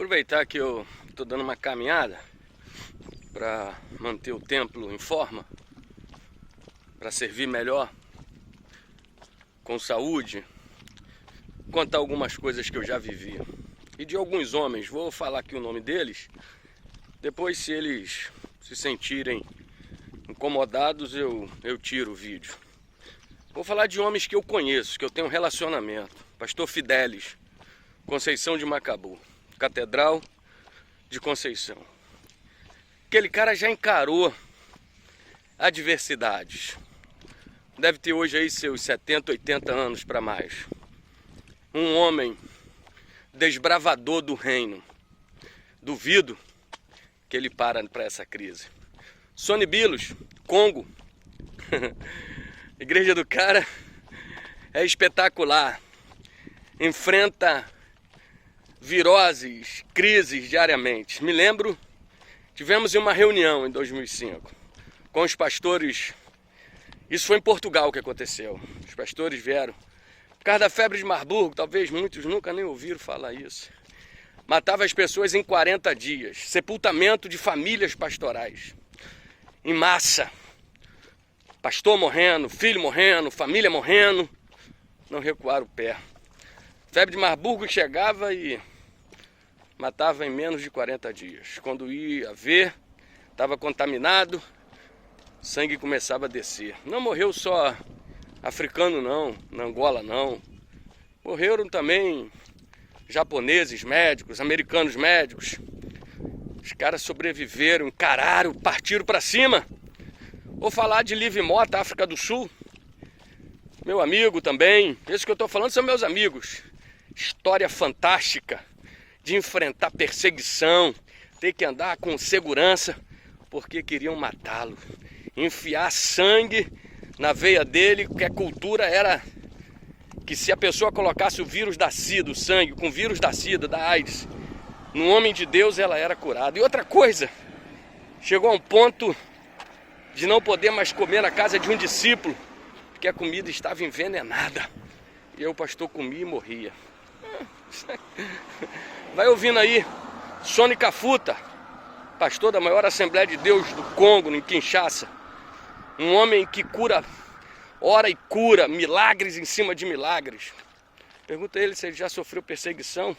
Aproveitar que eu estou dando uma caminhada para manter o templo em forma, para servir melhor, com saúde, contar algumas coisas que eu já vivi. E de alguns homens, vou falar aqui o nome deles, depois se eles se sentirem incomodados eu tiro o vídeo. Vou falar de homens que eu conheço, que eu tenho um relacionamento. Pastor Fidelis, Conceição de Macabu, Catedral de Conceição. Aquele cara já encarou adversidades. Deve ter hoje aí seus 70, 80 anos para mais. Um homem desbravador do reino. Duvido que ele para essa crise. Sony Bilos, Congo. A igreja do cara é espetacular. Enfrenta viroses, crises diariamente. Me lembro, tivemos uma reunião em 2005 com os pastores. Isso foi em Portugal que aconteceu. Os pastores vieram por causa da febre de Marburgo. Talvez muitos nunca nem ouviram falar isso. Matava as pessoas em 40 dias. Sepultamento de famílias pastorais em massa. Pastor morrendo, filho morrendo, família morrendo. Não recuaram o pé. Febre de Marburgo chegava e matava em menos de 40 dias. Quando ia ver, estava contaminado, sangue começava a descer. Não morreu só africano não, na Angola não. Morreram também japoneses médicos, americanos médicos. Os caras sobreviveram, encararam, partiram para cima. Vou falar de Live Mota, África do Sul. Meu amigo também. Esse que eu estou falando são meus amigos. História fantástica de enfrentar perseguição, ter que andar com segurança, porque queriam matá-lo. Enfiar sangue na veia dele, que a cultura era que se a pessoa colocasse o vírus da SIDA, o sangue com o vírus da SIDA, da AIDS, no homem de Deus ela era curada. E outra coisa, chegou a um ponto de não poder mais comer na casa de um discípulo, porque a comida estava envenenada. E eu, o pastor, comia e morria. Vai ouvindo aí, Sony Kafuta, pastor da maior Assembleia de Deus do Congo, em Kinshasa. Um homem que cura, ora e cura, milagres em cima de milagres. Pergunta a ele se ele já sofreu perseguição.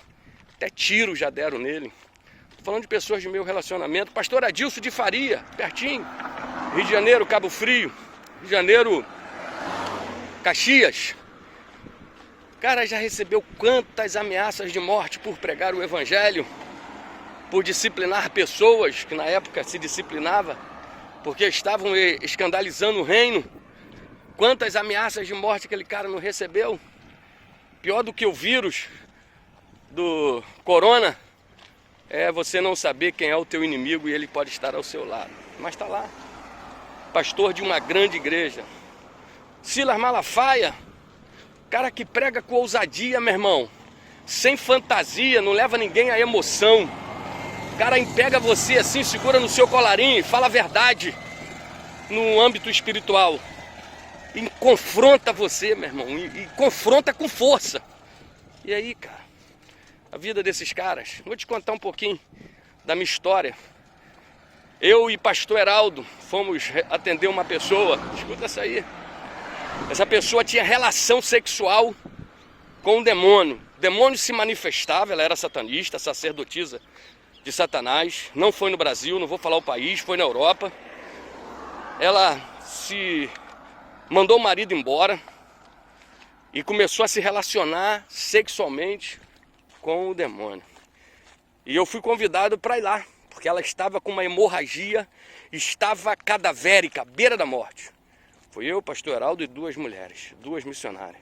Até tiro já deram nele. Tô falando de pessoas de meu relacionamento. Pastor Adilson de Faria, pertinho. Rio de Janeiro, Cabo Frio. Rio de Janeiro, Caxias. O cara já recebeu quantas ameaças de morte por pregar o evangelho, por disciplinar pessoas que na época se disciplinava, porque estavam escandalizando o reino. Quantas ameaças de morte aquele cara não recebeu? Pior do que o vírus do corona é você não saber quem é o teu inimigo e ele pode estar ao seu lado. Mas está lá, pastor de uma grande igreja. Silas Malafaia, cara que prega com ousadia, meu irmão, sem fantasia, não leva ninguém à emoção. O cara pega você assim, segura no seu colarinho e fala a verdade no âmbito espiritual. E confronta você, meu irmão, e confronta com força. E aí, cara, a vida desses caras, vou te contar um pouquinho da minha história. Eu e pastor Heraldo fomos atender uma pessoa, escuta essa aí. Essa pessoa tinha relação sexual com o demônio. O demônio se manifestava, ela era satanista, sacerdotisa de Satanás. Não foi no Brasil, não vou falar o país, foi na Europa. Ela se mandou o marido embora e começou a se relacionar sexualmente com o demônio. E eu fui convidado para ir lá, porque ela estava com uma hemorragia, estava cadavérica, à beira da morte. Foi eu, pastor Heraldo e duas mulheres, duas missionárias.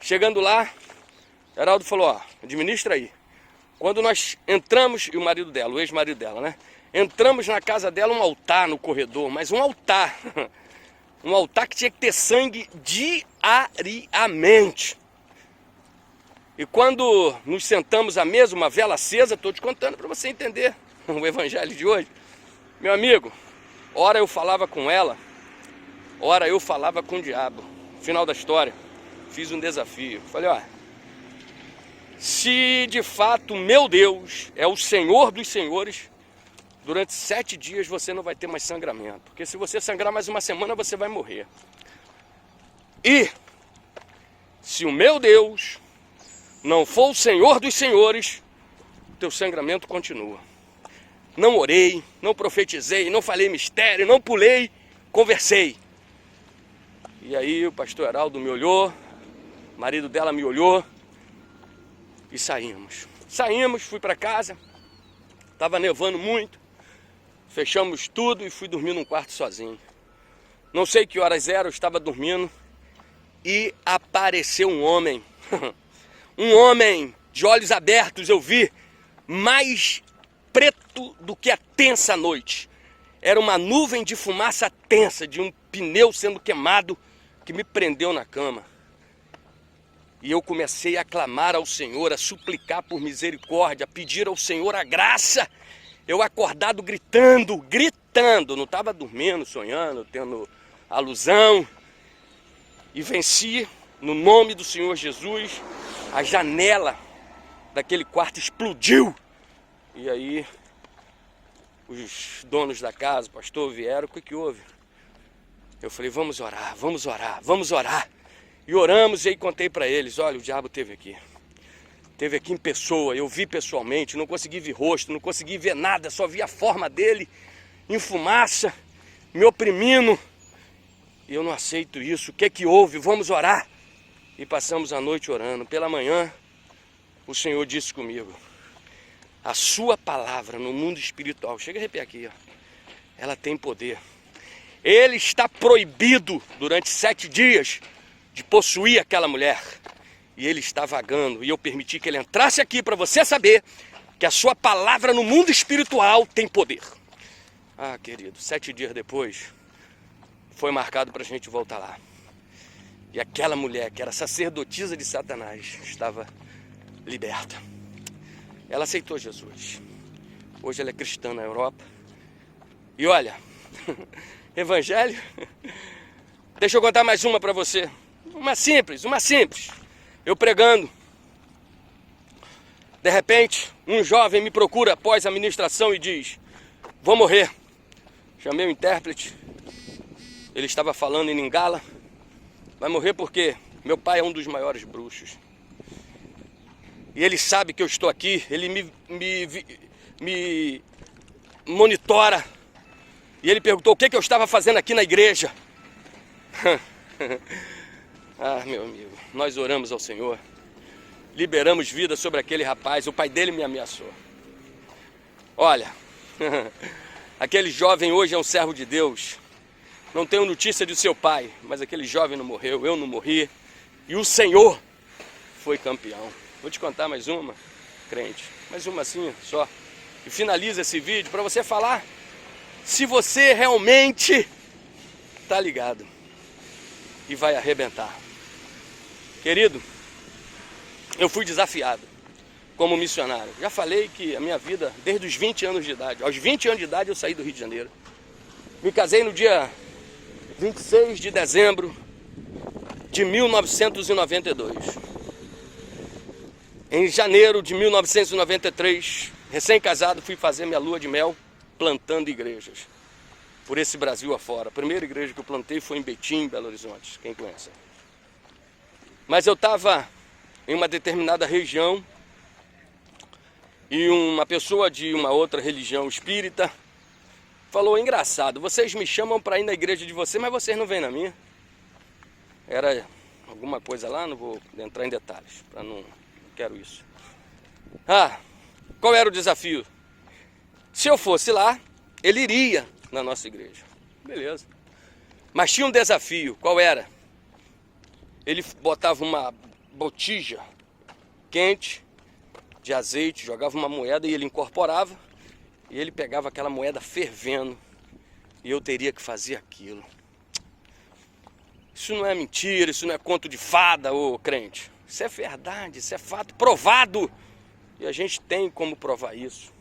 Chegando lá, Heraldo falou, ó, administra aí. Quando nós entramos, e o marido dela, o ex-marido dela, né? Entramos na casa dela, um altar no corredor, mas um altar. Um altar que tinha que ter sangue diariamente. E quando nos sentamos à mesa, uma vela acesa, estou te contando para você entender o evangelho de hoje. Meu amigo, ora eu falava com ela, ora eu falava com o diabo. Final da história, fiz um desafio. Falei, ó, se de fato meu Deus é o Senhor dos senhores, durante 7 dias você não vai ter mais sangramento. Porque se você sangrar mais uma semana, você vai morrer. E se o meu Deus não for o Senhor dos senhores, teu sangramento continua. Não orei, não profetizei, não falei mistério, não pulei, conversei. E aí o pastor Heraldo me olhou, o marido dela me olhou e saímos. Saímos, fui para casa, estava nevando muito, fechamos tudo e fui dormir num quarto sozinho. Não sei que horas eram, eu estava dormindo e apareceu um homem. Um homem de olhos abertos, eu vi, mais preto do que a tensa noite. Era uma nuvem de fumaça tensa, de um pneu sendo queimado, que me prendeu na cama. E eu comecei a clamar ao Senhor, a suplicar por misericórdia, a pedir ao Senhor a graça. Eu acordado gritando, não estava dormindo, sonhando, tendo alusão. E venci, no nome do Senhor Jesus, a janela daquele quarto explodiu. E aí os donos da casa, o pastor, vieram, o que houve? Eu falei, vamos orar, vamos orar, vamos orar. E oramos e aí contei para eles, olha, o diabo esteve aqui em pessoa, eu vi pessoalmente, não consegui ver rosto, não consegui ver nada, só vi a forma dele em fumaça, me oprimindo. E eu não aceito isso, o que houve? Vamos orar. E passamos a noite orando. Pela manhã, o Senhor disse comigo, a sua palavra no mundo espiritual, chega a arrepiar aqui, ó, ela tem poder. Ele está proibido durante 7 dias de possuir aquela mulher. E ele está vagando. E eu permiti que ele entrasse aqui para você saber que a sua palavra no mundo espiritual tem poder. Ah, querido, 7 dias depois, foi marcado para a gente voltar lá. E aquela mulher, que era sacerdotisa de Satanás, estava liberta. Ela aceitou Jesus. Hoje ela é cristã na Europa. E olha, evangelho, deixa eu contar mais uma para você. Uma simples. Eu pregando. De repente, um jovem me procura após a ministração e diz, vou morrer. Chamei o intérprete. Ele estava falando em Lingala. Vai morrer porque meu pai é um dos maiores bruxos. E ele sabe que eu estou aqui. Ele me monitora. E ele perguntou o que eu estava fazendo aqui na igreja. Ah, meu amigo, nós oramos ao Senhor. Liberamos vida sobre aquele rapaz. O pai dele me ameaçou. Olha, aquele jovem hoje é um servo de Deus. Não tenho notícia de seu pai, mas aquele jovem não morreu, eu não morri. E o Senhor foi campeão. Vou te contar mais uma, crente. Mais uma assim, só. E finaliza esse vídeo para você falar se você realmente está ligado e vai arrebentar. Querido, eu fui desafiado como missionário. Já falei que a minha vida, desde os 20 anos de idade, aos 20 anos de idade eu saí do Rio de Janeiro. Me casei no dia 26 de dezembro de 1992. Em janeiro de 1993, recém-casado, fui fazer minha lua de mel plantando igrejas por esse Brasil afora. A primeira igreja que eu plantei foi em Betim, Belo Horizonte, quem conhece. Mas eu estava em uma determinada região e uma pessoa de uma outra religião espírita falou, engraçado, vocês me chamam para ir na igreja de vocês, mas vocês não vêm na minha. Era alguma coisa lá, não vou entrar em detalhes, não quero isso. Ah, qual era o desafio? Se eu fosse lá, ele iria na nossa igreja. Beleza. Mas tinha um desafio, qual era? Ele botava uma botija quente de azeite, jogava uma moeda e ele incorporava. E ele pegava aquela moeda fervendo. E eu teria que fazer aquilo. Isso não é mentira, isso não é conto de fada, ô crente. Isso é verdade, isso é fato provado. E a gente tem como provar isso.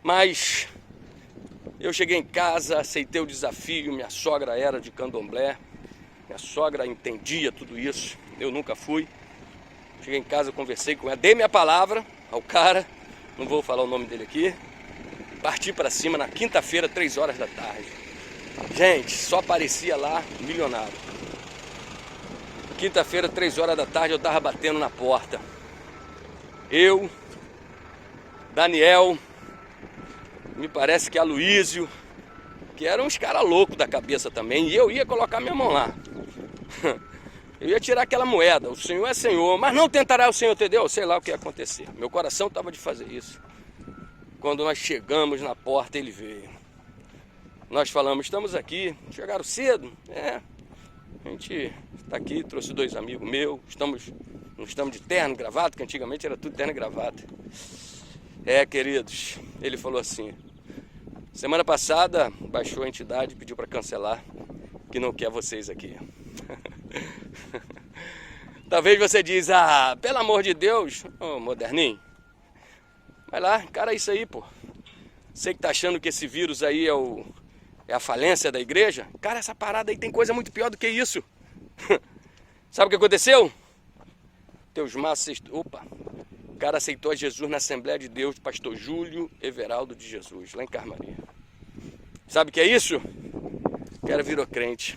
Mas eu cheguei em casa, aceitei o desafio. Minha sogra era de candomblé. Minha sogra entendia tudo isso. Eu nunca fui. Cheguei em casa, conversei com ela, dei minha palavra ao cara, não vou falar o nome dele aqui. Parti pra cima na quinta-feira, 3 horas da tarde. Gente, só aparecia lá milionário. Quinta-feira, 3 horas da tarde, eu tava batendo na porta. Eu, Daniel, me parece que Aloísio, que eram uns caras loucos da cabeça também, e eu ia colocar minha mão lá. Eu ia tirar aquela moeda, o Senhor é Senhor, mas não tentará o Senhor, entendeu? Sei lá o que ia acontecer. Meu coração estava de fazer isso. Quando nós chegamos na porta, ele veio. Nós falamos, estamos aqui, chegaram cedo, a gente está aqui, trouxe 2 amigos meus, não estamos de terno, gravata, que antigamente era tudo terno e gravata. Queridos, ele falou assim, semana passada baixou a entidade e pediu para cancelar, que não quer vocês aqui. Talvez você diz, pelo amor de Deus, moderninho, vai lá, encara isso aí, pô. Você que tá achando que esse vírus aí é a falência da igreja, cara, essa parada aí tem coisa muito pior do que isso. Sabe o que aconteceu? Teus maços, o cara aceitou a Jesus na Assembleia de Deus, pastor Júlio Everaldo de Jesus, lá em Carmaria. Sabe o que é isso? O cara virou crente.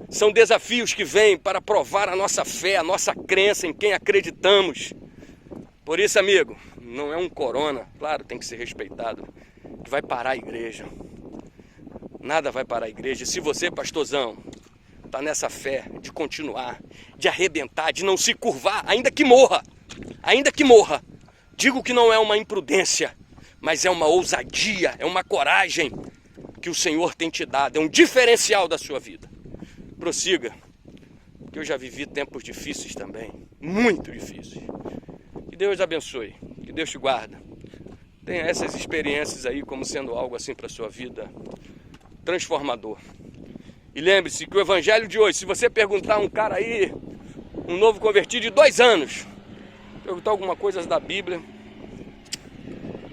São desafios que vêm para provar a nossa fé, a nossa crença em quem acreditamos. Por isso, amigo, não é um corona, claro, tem que ser respeitado, que vai parar a igreja. Nada vai parar a igreja. Se você, pastorzão, está nessa fé de continuar, de arrebentar, de não se curvar, ainda que morra, digo que não é uma imprudência, mas é uma ousadia, é uma coragem que o Senhor tem te dado, é um diferencial da sua vida. Prossiga, porque eu já vivi tempos difíceis também, muito difíceis. Que Deus abençoe, que Deus te guarda. Tenha essas experiências aí como sendo algo assim para a sua vida transformador. E lembre-se que o evangelho de hoje, se você perguntar a um cara aí, um novo convertido de 2 anos, perguntar alguma coisa da Bíblia,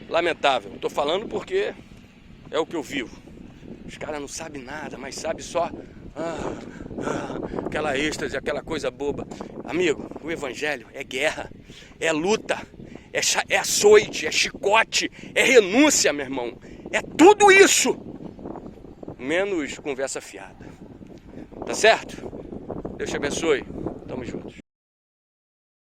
lamentável. Estou falando porque é o que eu vivo. Os caras não sabem nada, mas sabem só aquela êxtase, aquela coisa boba. Amigo, o evangelho é guerra, é luta, é açoite, é chicote, é renúncia, meu irmão. É tudo isso, menos conversa fiada. Tá certo? Deus te abençoe. Tamo juntos.